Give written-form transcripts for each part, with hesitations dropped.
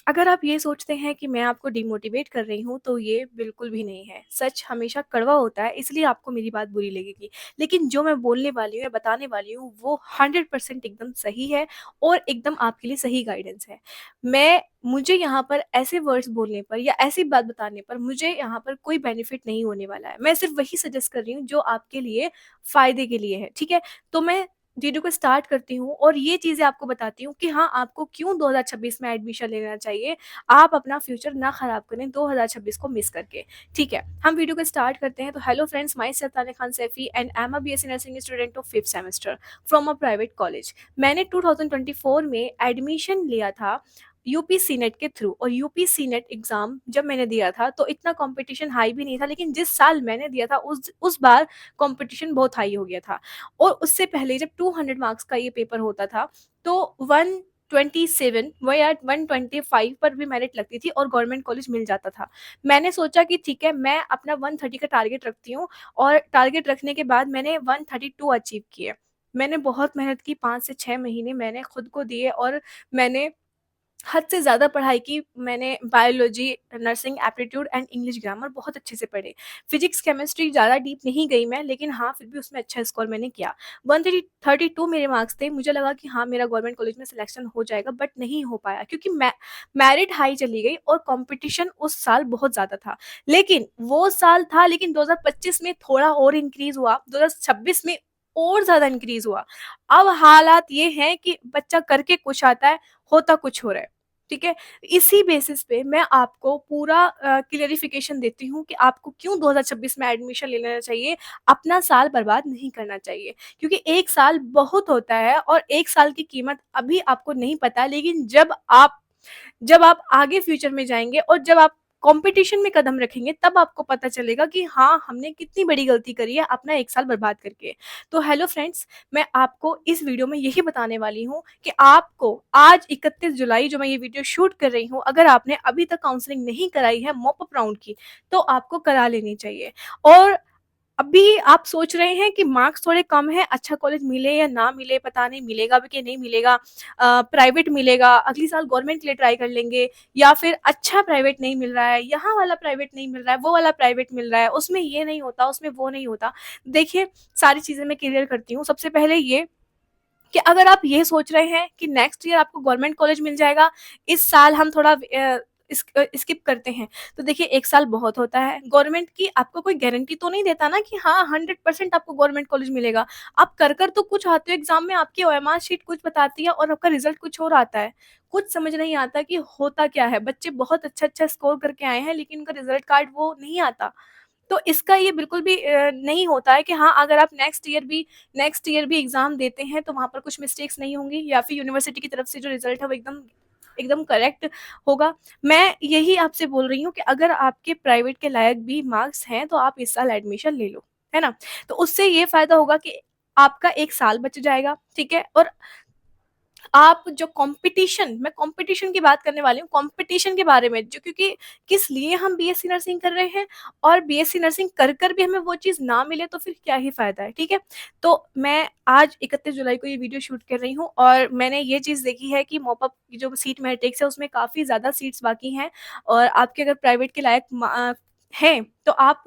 अगर आप ये सोचते हैं कि मैं आपको डिमोटिवेट कर रही हूँ, तो ये बिल्कुल भी नहीं है। सच हमेशा कड़वा होता है, इसलिए आपको मेरी बात बुरी लगेगी। लेकिन जो मैं बोलने वाली हूँ या बताने वाली हूँ, वो 100% एकदम सही है और एकदम आपके लिए सही गाइडेंस है। मुझे यहाँ पर ऐसे वर्ड्स बोलने पर या ऐसी बात बताने पर मुझे यहाँ पर कोई बेनिफिट नहीं होने वाला है। मैं सिर्फ़ वही सजेस्ट कर रही हूँ, जो आपके लिए फ़ायदे के लिए है, ठीक है? तो मैं वीडियो को स्टार्ट करती हूँ और ये चीज़ें आपको बताती हूँ कि हाँ, आपको क्यों 2026 में एडमिशन लेना चाहिए। आप अपना फ्यूचर ना ख़राब करें 2026 को मिस करके, ठीक है? हम वीडियो को स्टार्ट करते हैं। तो hello friends, my self Tanya Khan Saifi and I am a BSc nursing student of 5th semester from a private college. मैंने 2024 में एडमिशन लिया था यूपी सीनेट के थ्रू, और यूपी सीनेट एग्ज़ाम जब मैंने दिया था तो इतना कॉम्पिटिशन हाई भी नहीं था, लेकिन जिस साल मैंने दिया था उस बार कॉम्पिटिशन बहुत हाई हो गया था। और उससे पहले जब 200 मार्क्स का ये पेपर होता था, तो 127 वो या 125 पर भी मेरिट लगती थी और गवर्नमेंट कॉलेज मिल जाता था। मैंने सोचा कि ठीक है, मैं अपना 130 का टारगेट रखती हूँ, और टारगेट रखने के बाद मैंने 132 अचीव किए। मैंने बहुत मेहनत की, 5 से 6 महीने मैंने खुद को दिए, और मैंने हद से ज़्यादा पढ़ाई की। मैंने biology, nursing aptitude and English grammar बहुत अच्छे से पढ़े। फिजिक्स, केमिस्ट्री ज़्यादा डीप नहीं गई मैं, लेकिन हाँ, फिर भी उसमें अच्छा स्कोर मैंने किया। 132 मेरे मार्क्स थे। मुझे लगा कि हाँ, मेरा गवर्नमेंट कॉलेज में सिलेक्शन हो जाएगा, बट नहीं हो पाया, क्योंकि मेरिट हाई चली गई और कॉम्पिटिशन उस साल बहुत ज़्यादा था। लेकिन वो साल था, लेकिन 2025 में थोड़ा और इंक्रीज़ हुआ, 2026 में और ज़्यादा इंक्रीज़ हुआ। अब हालात ये हैं कि बच्चा करके कुछ आता है, होता कुछ और है, ठीक है? इसी बेसिस पे मैं आपको पूरा क्लेरिफ़िकेशन देती हूँ कि आपको क्यों 2026 में एडमिशन ले लेना चाहिए, अपना साल बर्बाद नहीं करना चाहिए। क्योंकि 1 साल बहुत होता है, और 1 साल की कीमत अभी आपको नहीं पता, लेकिन जब आप आगे फ्यूचर में जाएँगे और जब आप कॉम्पिटिशन में कदम रखेंगे, तब आपको पता चलेगा कि हाँ, हमने कितनी बड़ी गलती करी है अपना 1 साल बर्बाद करके। तो हेलो फ्रेंड्स, मैं आपको इस वीडियो में यही बताने वाली हूँ कि आपको आज 31 जुलाई, जो मैं ये वीडियो शूट कर रही हूँ, अगर आपने अभी तक काउंसलिंग नहीं कराई है मॉप अप राउंड की, तो आपको करा लेनी चाहिए। और अभी आप सोच रहे हैं कि मार्क्स थोड़े कम हैं, अच्छा कॉलेज मिले या ना मिले, पता नहीं मिलेगा भी कि नहीं मिलेगा, प्राइवेट मिलेगा, अगली साल गवर्नमेंट के लिए ट्राई कर लेंगे, या फिर अच्छा प्राइवेट नहीं मिल रहा है, यहाँ वाला प्राइवेट नहीं मिल रहा है, वो वाला प्राइवेट मिल रहा है, उसमें ये नहीं होता, उसमें वो नहीं होता। देखिए, सारी चीज़ें मैं क्लियर करती हूँ। सबसे पहले ये कि अगर आप ये सोच रहे हैं कि नेक्स्ट ईयर आपको गवर्नमेंट कॉलेज मिल जाएगा, इस साल हम थोड़ा स्किप करते हैं, तो देखिए 1 साल बहुत होता है। गवर्नमेंट की आपको कोई गारंटी तो नहीं देता ना कि हाँ, 100% आपको गवर्नमेंट कॉलेज मिलेगा। आप कर तो कुछ आते हो एग्ज़ाम में, आपकी ओएमआर शीट कुछ बताती है और आपका रिज़ल्ट कुछ और आता है। कुछ समझ नहीं आता कि होता क्या है? बच्चे बहुत अच्छा-अच्छा स्कोर करके आए हैं, लेकिन उनका रिज़ल्ट कार्ड वो नहीं आता। तो इसका ये बिल्कुल भी नहीं होता है कि हाँ, अगर आप नेक्स्ट ईयर भी एग्ज़ाम देते हैं, तो वहाँ पर कुछ मिस्टेक्स नहीं होंगी, या फिर यूनिवर्सिटी की तरफ से जो रिज़ल्ट है वो एकदम एकदम करेक्ट होगा। मैं यही आपसे बोल रही हूँ कि अगर आपके प्राइवेट के लायक भी मार्क्स हैं, तो आप इस साल एडमिशन ले लो, है ना? तो उससे ये फ़ायदा होगा कि आपका 1 साल बच जाएगा, ठीक है? और आप जो मैं कॉम्पिटिशन की बात करने वाली हूँ, कॉम्पिटिशन के बारे में, जो क्योंकि किस लिए हम बीएससी नर्सिंग कर रहे हैं, और बीएससी नर्सिंग कर भी हमें वो चीज़ ना मिले, तो फिर क्या ही फ़ायदा है, ठीक है? तो मैं आज 31 जुलाई को ये वीडियो शूट कर रही हूँ, और मैंने ये चीज़ देखी है कि मॉपअप की जो सीट मैट्रिक्स है, उसमें काफ़ी ज़्यादा सीट्स बाकी हैं, और आपके अगर प्राइवेट के लायक हैं, तो आप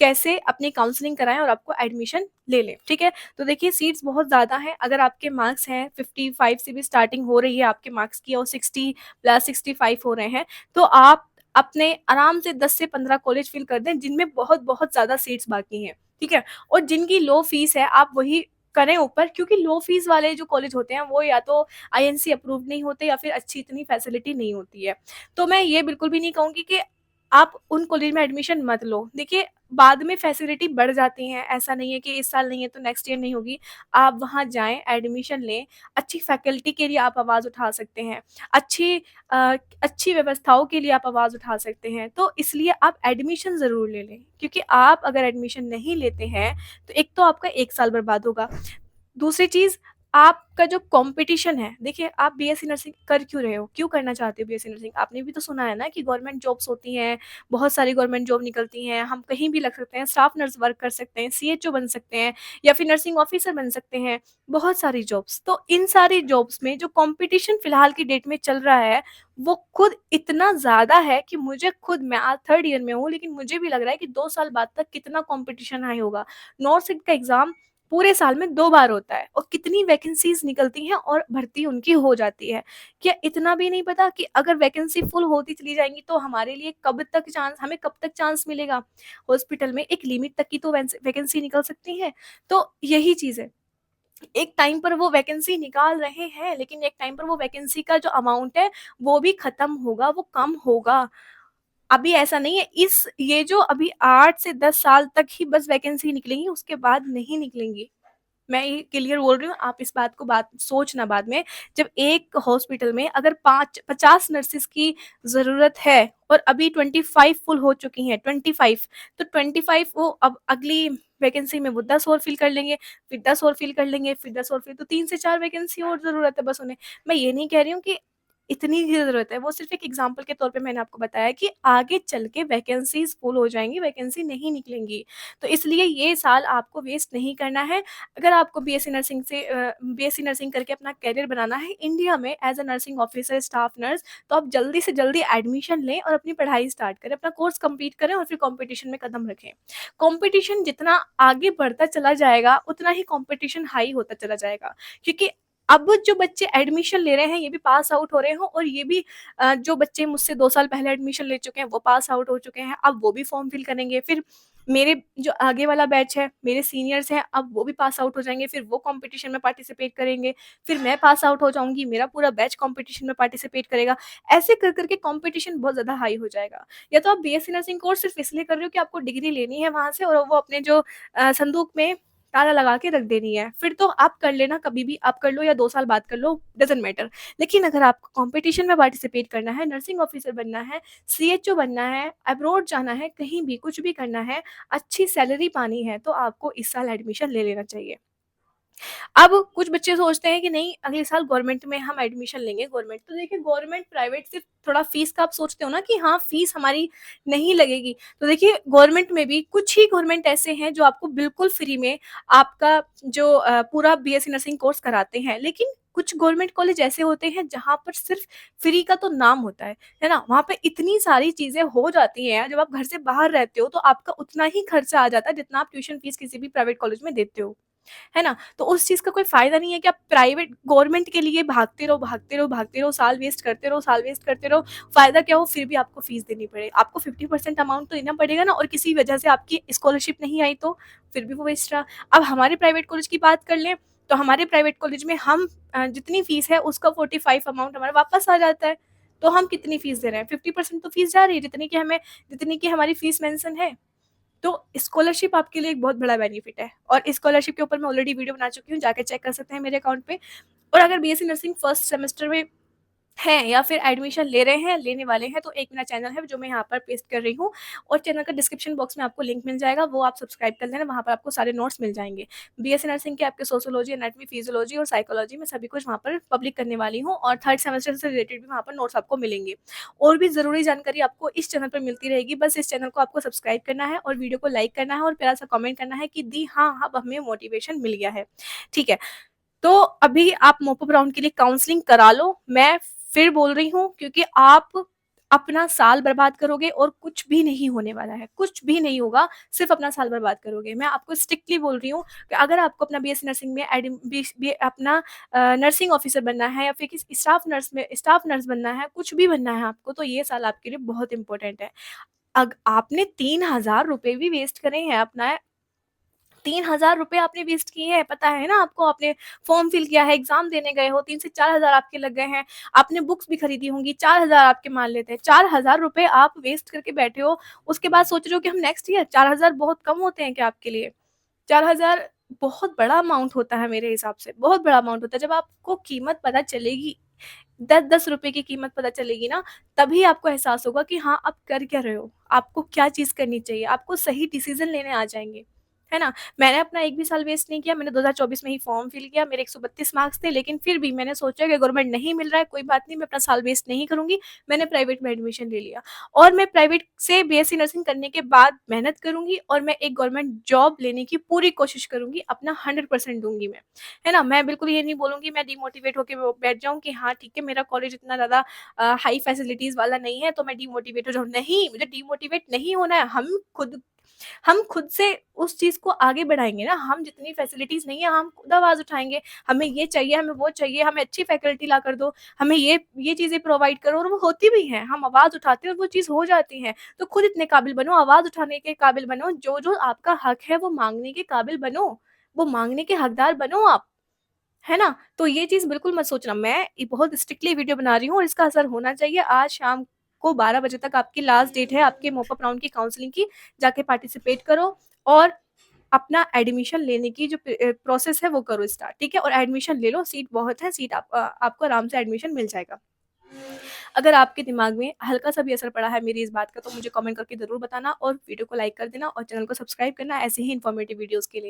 कैसे अपनी काउंसलिंग कराएँ और आपको एडमिशन ले लें, ठीक है? तो देखिए, सीट्स बहुत ज़्यादा हैं। अगर आपके मार्क्स हैं 55 से भी स्टार्टिंग हो रही है आपके मार्क्स की, और 60 प्लस 65 हो रहे हैं, तो आप अपने आराम से 10 से 15 कॉलेज फिल कर दें, जिनमें बहुत-बहुत ज़्यादा सीट्स बाकी हैं, ठीक है? और जिनकी लो फीस है, आप वही करें ऊपर, क्योंकि लो फीस वाले जो कॉलेज होते हैं, वो या तो आईएनसी अप्रूव्ड नहीं होते, या फिर अच्छी इतनी फैसिलिटी नहीं होती है। तो मैं ये बिल्कुल भी नहीं कहूँगी कि आप उन कॉलेज में एडमिशन मत लो। देखिए, बाद में फैसिलिटी बढ़ जाती हैं, ऐसा नहीं है कि इस साल नहीं है तो नेक्स्ट ईयर नहीं होगी। आप वहाँ जाएँ, एडमिशन लें, अच्छी फैकल्टी के लिए आप आवाज़ उठा सकते हैं, अच्छी व्यवस्थाओं के लिए आप आवाज़ उठा सकते हैं। तो इसलिए आप एडमिशन ज़रूर ले लें, क्योंकि आप अगर एडमिशन नहीं लेते हैं, तो एक तो आपका 1 साल बर्बाद होगा। दूसरी चीज़, आपका जो कॉम्पिटिशन है, देखिए आप बीएससी नर्सिंग कर क्यों रहे हो? क्यों करना चाहते हो बीएससी नर्सिंग? आपने भी तो सुना है ना कि गवर्नमेंट जॉब्स होती हैं, बहुत सारी गवर्नमेंट जॉब निकलती हैं, हम कहीं भी लग सकते हैं, स्टाफ नर्स वर्क कर सकते हैं, सीएचओ बन सकते हैं या फिर नर्सिंग ऑफिसर बन सकते हैं, बहुत सारी जॉब्स। तो इन सारी जॉब्स में जो कॉम्पिटिशन फिलहाल की डेट में चल रहा है, वो खुद इतना ज़्यादा है कि मुझे खुद, मैं आज 3rd ईयर में हूँ, लेकिन मुझे भी लग रहा है कि 2 साल बाद तक कितना कॉम्पिटिशन हाई होगा। नॉर्थ सीट का एग्ज़ाम पूरे साल में 2 बार होता है और कितनी वैकेंसीज़ निकलती हैं और भर्ती उनकी हो जाती है। क्या इतना भी नहीं पता कि अगर वैकेंसी फुल होती चली जाएँगी तो हमारे लिए हमें कब तक चांस मिलेगा? हॉस्पिटल में एक लिमिट तक की तो वैकेंसी निकल सकती है। तो यही चीज़ है। एक टाइम पर वो वैकेंसी निकाल रहे हैं, लेकिन एक टाइम पर वो वैकेंसी का जो अमाउंट है, वो भी खत्म होगा, वो कम होगा। अभी ऐसा नहीं है, इस ये जो अभी 8 से 10 साल तक ही बस वैकेंसी निकलेंगी, उसके बाद नहीं निकलेंगी। मैं ये क्लियर बोल रही हूँ, आप इस बात सोचना बाद में, जब एक हॉस्पिटल में अगर 50 नर्सेस की ज़रूरत है और अभी 25 फुल हो चुकी हैं, 25, तो 25 वो अब अगली वैकेंसी में वो 10 और फिल कर लेंगे, फिर 10 और फिल कर लेंगे, फिर 10 और फिर, तो 3 से 4 वैकेंसी और ज़रूरत है बस उन्हें। मैं ये नहीं कह रही हूँ कि इतनी ही ज़रूरत है, वो सिर्फ़ एक एग्ज़ाम्पल के तौर पे मैंने आपको बताया कि आगे चल के वैकेंसीज़ फुल हो जाएँगी, वैकेंसी नहीं निकलेंगी। तो इसलिए ये साल आपको वेस्ट नहीं करना है। अगर आपको बीएससी नर्सिंग करके अपना करियर बनाना है इंडिया में as a nursing officer, staff nurse, तो आप जल्दी से जल्दी एडमिशन लें और अपनी पढ़ाई स्टार्ट करें, अपना कोर्स कंप्लीट करें और फिर कॉम्पिटिशन में कदम रखें। कॉम्पिटिशन जितना आगे बढ़ता चला जाएगा, उतना ही कॉम्पिटिशन हाई होता चला जाएगा, क्योंकि अब जो बच्चे एडमिशन ले रहे हैं, ये भी पास आउट हो रहे हैं और ये भी जो बच्चे मुझसे 2 साल पहले एडमिशन ले चुके हैं, वो पास आउट हो चुके हैं, अब वो भी फॉर्म फिल करेंगे। फिर मेरे जो आगे वाला बैच है, मेरे सीनियर्स हैं, अब वो भी पास आउट हो जाएँगे, फिर वो कॉम्पिटिशन में पार्टिसिपेट करेंगे, फिर मैं पास आउट हो जाऊँगी, मेरा पूरा बैच कॉम्पिटिशन में पार्टिसिपेट करेगा। ऐसे कर के कॉम्पिटिशन बहुत ज़्यादा हाई हो जाएगा। या तो आप बीएससी नर्सिंग कोर्स सिर्फ़ इसलिए कर रहे हो कि आपको डिग्री लेनी है वहाँ से और वो अपने जो संदूक में ताला लगा के रख देनी है, फिर तो आप कर लेना, कभी भी आप कर लो या 2 साल बाद कर लो, डज़न्ट मैटर। लेकिन अगर आपको कॉम्पिटिशन में पार्टिसिपेट करना है, नर्सिंग ऑफिसर बनना है, सीएचओ बनना है, अब्रॉड जाना है, कहीं भी कुछ भी करना है, अच्छी सैलरी पानी है, तो आपको इस साल एडमिशन ले लेना चाहिए। अब कुछ बच्चे सोचते हैं कि नहीं, अगले साल गवर्नमेंट में हम एडमिशन लेंगे, गवर्नमेंट, तो देखिए गवर्नमेंट प्राइवेट सिर्फ थोड़ा फीस का आप सोचते हो ना कि हाँ फीस हमारी नहीं लगेगी, तो देखिए गवर्नमेंट में भी कुछ ही गवर्नमेंट ऐसे हैं जो आपको बिल्कुल फ्री में आपका जो पूरा बीएससी नर्सिंग कोर्स कराते हैं, लेकिन कुछ गवर्नमेंट कॉलेज ऐसे होते हैं जहाँ पर सिर्फ फ्री का तो नाम होता है ना? वहाँ पे इतनी सारी चीजें हो जाती हैं, जब आप घर से बाहर रहते हो तो आपका उतना ही खर्चा आ जाता है जितना आप ट्यूशन फीस किसी भी प्राइवेट कॉलेज में देते हो, है ना? तो उस चीज़ का कोई फ़ायदा नहीं है कि आप प्राइवेट गवर्नमेंट के लिए भागते रहो, भागते रहो, भागते रहो, साल वेस्ट करते रहो, साल वेस्ट करते रहो, फ़ायदा क्या हो, फिर भी आपको फ़ीस देनी पड़े। आपको 50% अमाउंट तो देना पड़ेगा ना, और किसी वजह से आपकी स्कॉलरशिप नहीं आई तो फिर भी वो वेस्ट रहा। अब हमारे प्राइवेट कॉलेज की बात कर लें, तो हमारे प्राइवेट कॉलेज में हम जितनी फ़ीस है उसका 45 अमाउंट हमारा वापस आ जाता है। तो हम कितनी फ़ीस दे रहे हैं? 50% तो फ़ीस जा रही है, जितनी की हमारी फ़ीस मेंशन है। तो स्कॉलरशिप आपके लिए एक बहुत बड़ा बेनिफिट है, और स्कॉलरशिप के ऊपर मैं ऑलरेडी वीडियो बना चुकी हूँ, जाके चेक कर सकते हैं मेरे अकाउंट पे। और अगर बीएससी नर्सिंग फर्स्ट सेमेस्टर में हैं या फिर एडमिशन ले रहे हैं, लेने वाले हैं, तो एक मेरा चैनल है जो मैं यहाँ पर पेस्ट कर रही हूँ, और चैनल का डिस्क्रिप्शन बॉक्स में आपको लिंक मिल जाएगा, वो आप सब्सक्राइब कर लेना, वहाँ पर आपको सारे नोट्स मिल जाएँगे। बीएससी नर्सिंग के आपके सोशियोलॉजी, एनाटॉमी, फिजियोलॉजी और साइकोलॉजी में सभी कुछ वहाँ पर पब्लिक करने वाली हूँ, और 3rd सेमेस्टर से रिलेटेड भी वहाँ पर नोट्स आपको मिलेंगे। और भी ज़रूरी जानकारी आपको इस चैनल पर मिलती रहेगी, बस इस चैनल को आपको सब्सक्राइब करना है और वीडियो को लाइक करना है और प्यारा-सा कमेंट करना है कि दी हाँ, अब हमें मोटिवेशन मिल गया है। ठीक है? तो अभी आप मोपो ब्राउन के लिए काउंसलिंग करा लो। मैं फिर बोल रही हूँ, क्योंकि आप अपना साल बर्बाद करोगे और कुछ भी नहीं होने वाला है, कुछ भी नहीं होगा, सिर्फ़ अपना साल बर्बाद करोगे। मैं आपको स्ट्रिक्टली बोल रही हूँ कि अगर आपको अपना बीएससी नर्सिंग में एडम बीस बी अपना नर्सिंग ऑफिसर बनना है या फिर किसी स्टाफ नर्स बनना है, कुछ भी बनना है आपको, तो ये साल आपके लिए बहुत इम्पोर्टेंट है। अग आपने 3000 रुपए भी वेस्ट करे हैं, अपना 3000 रुपए आपने वेस्ट किए हैं, पता है ना आपको? आपने फॉर्म फिल किया है, एग्ज़ाम देने गए हो, 3 से 4000 आपके लग गए हैं। आपने बुक्स भी खरीदी होंगी, 4000 आपके मान लेते हैं। 4000 रुपए आप वेस्ट करके बैठे हो, उसके बाद सोच रहे हो कि हम नेक्स्ट ईयर, 4000 बहुत कम होते हैं क्या आपके लिए? 4000 बहुत बड़ा अमाउंट होता है मेरे हिसाब से, बहुत बड़ा अमाउंट होता है। जब आपको कीमत पता चलेगी, 10-10 रुपए की कीमत पता चलेगी ना, तभी आपको एहसास होगा कि हाँ, आप कर क्या रहे हो? आपको क्या चीज़ करनी चाहिए? आपको सही डिसीज़न लेने आ जाएँगे। है ना? मैंने अपना एक भी साल वेस्ट नहीं किया, मैंने 2024 में ही फॉर्म फिल किया, मेरे 132 मार्क्स थे, लेकिन फिर भी मैंने सोचा कि गवर्नमेंट नहीं मिल रहा है, कोई बात नहीं, मैं अपना साल वेस्ट नहीं करूँगी, मैंने प्राइवेट में एडमिशन ले लिया और मैं प्राइवेट से बीएससी नर्सिंग करने के बाद मेहनत करूँगी और मैं एक गवर्नमेंट जॉब लेने की पूरी कोशिश करूँगी, अपना 100% दूँगी मैं, है ना? मैं बिल्कुल ये नहीं बोलूँगी, मैं डिमोटिवेट होके वो बैठ जाऊँ कि हाँ, ठीक है, मेरा कॉलेज इतना ज़्यादा हाई फैसिलिटीज़ वाला नहीं है, तो मैं डिमोटिवेट हो जाऊँ। नहीं, मुझे डिमोटिवेट नहीं होना है, हम खुद से उस चीज़ को आगे बढ़ाएँगे ना, हम जितनी फैसिलिटीज़ नहीं है, हम खुद आवाज़ उठाएँगे, हमें ये चाहिए, हमें वो चाहिए, हमें अच्छी फैकल्टी ला कर दो, हमें ये चीज़ें प्रोवाइड करो और वो होती भी हैं, हम आवाज़ उठाते हैं और वो चीज़ हो जाती है। तो खुद इतने काबिल बनो, आवाज़ उठाने के काबिल बनो, जो-जो आपका हक है वो माँगने के काबिल बनो, वो माँगने के हकदार बनो आप। है ना? तो ये चीज़ बिल्कुल मत सोचना, मैं ये बहुत स्ट्रिक्टली वीडियो बना रही हूँ और इसका असर होना चाहिए। आज शाम को 12 बजे तक आपकी लास्ट डेट है आपके मॉपअप राउंड की काउंसलिंग की, जाके पार्टिसिपेट करो और अपना एडमिशन लेने की जो प्रोसेस है वो करो स्टार्ट, ठीक है? और एडमिशन ले लो, सीट बहुत है, आपको आराम से एडमिशन मिल जाएगा। अगर आपके दिमाग में हल्का-सा भी असर पड़ा है मेरी इस बात का तो मुझे कमेंट करके ज़रूर बताना और वीडियो को लाइक कर देना और चैनल को सब्सक्राइब करना ऐसे ही इन्फॉर्मेटिव वीडियोज़ के लिए।